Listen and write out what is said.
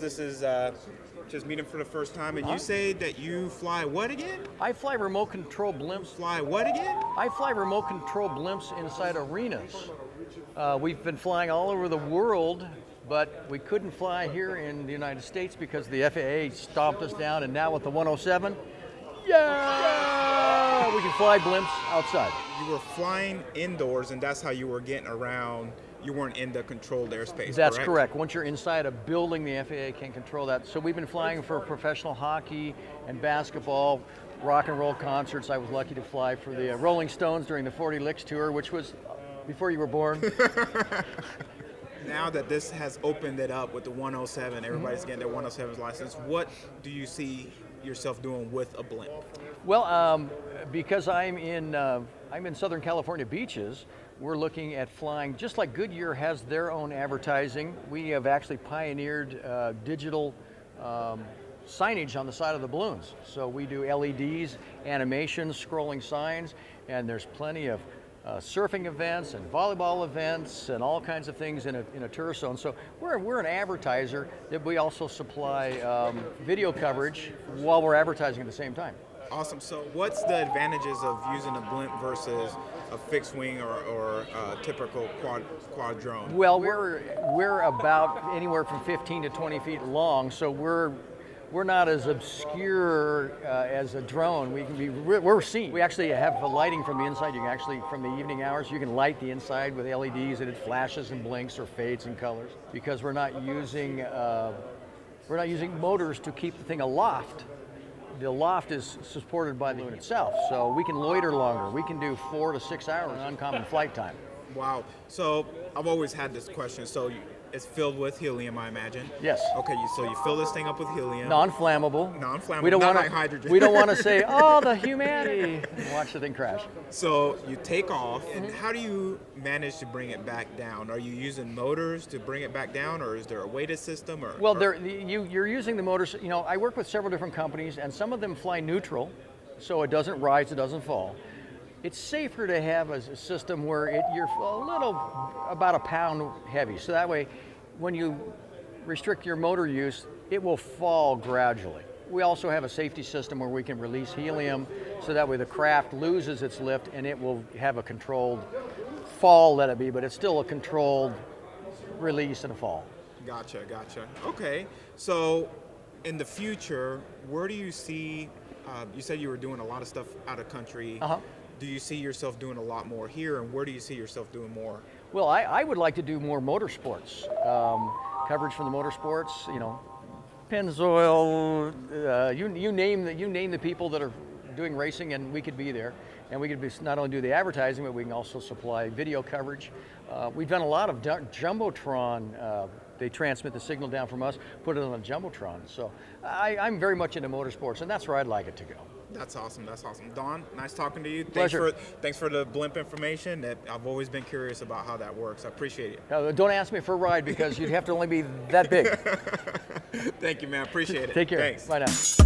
this is just meeting for the first time, and you say that you fly what again? I fly remote control blimps. Fly what again? I fly remote control blimps inside arenas. We've been flying all over the world, but we couldn't fly here in the United States because the FAA stomped us down, and now with the 107, we can fly blimps outside. You were flying indoors, and that's how you were getting around. You weren't in the controlled airspace, That's correct. Once you're inside a building, the FAA can't control that. So we've been flying for professional hockey and basketball, rock and roll concerts. I was lucky to fly for the Rolling Stones during the 40 Licks tour, which was before you were born. Now that this has opened it up with the 107, everybody's getting their 107's license, what do you see yourself doing with a blimp? Well, because I'm in Southern California beaches, we're looking at flying, just like Goodyear has their own advertising, we have actually pioneered digital signage on the side of the balloons. So we do LEDs, animations, scrolling signs, and there's plenty of surfing events and volleyball events and all kinds of things in a tourist zone. So we're an advertiser that we also supply video coverage while we're advertising at the same time. Awesome. So what's the advantages of using a blimp versus a fixed wing or a typical quad drone? Well, we're about anywhere from 15 to 20 feet long, so we're not as obscure as a drone. We're seen. We actually have lighting from the inside. You can actually, from the evening hours, you can light the inside with LEDs, and it flashes and blinks or fades in colors, because we're not using motors to keep the thing aloft. The loft is supported by the balloon itself, so we can loiter longer. We can do 4 to 6 hours uncommon flight time. Wow. So I've always had this question. So it's filled with helium, I imagine. Yes. Okay, so you fill this thing up with helium. Non-flammable. Non-flammable. We don't not want like hydrogen. We don't want to say, oh, the humanity, and watch the thing crash. So you take off, and how do you manage to bring it back down? Are you using motors to bring it back down, or is there a weighted system? Well, you're using the motors. You know, I work with several different companies, and some of them fly neutral, so it doesn't rise, it doesn't fall. It's safer to have a system where you're about a pound heavy, so that way, when you restrict your motor use, it will fall gradually. We also have a safety system where we can release helium, so that way the craft loses its lift and it will have a controlled fall, let it be, but it's still a controlled release and a fall. Gotcha. Okay, so in the future, where do you see, you said you were doing a lot of stuff out of country. Do you see yourself doing a lot more here, and where do you see yourself doing more? Well, I would like to do more motorsports, coverage from the motorsports, Pennzoil, you name the people that are doing racing, and we could be there. And we could not only do the advertising, but we can also supply video coverage. We've done a lot of Jumbotron. They transmit the signal down from us, put it on a Jumbotron. So I'm very much into motorsports, and that's where I'd like it to go. That's awesome. Don, nice talking to you. Pleasure. Thanks for the blimp information. I've always been curious about how that works. I appreciate it. Don't ask me for a ride, because you'd have to only be that big. Thank you, man. Appreciate it. Take care. Thanks. Bye now.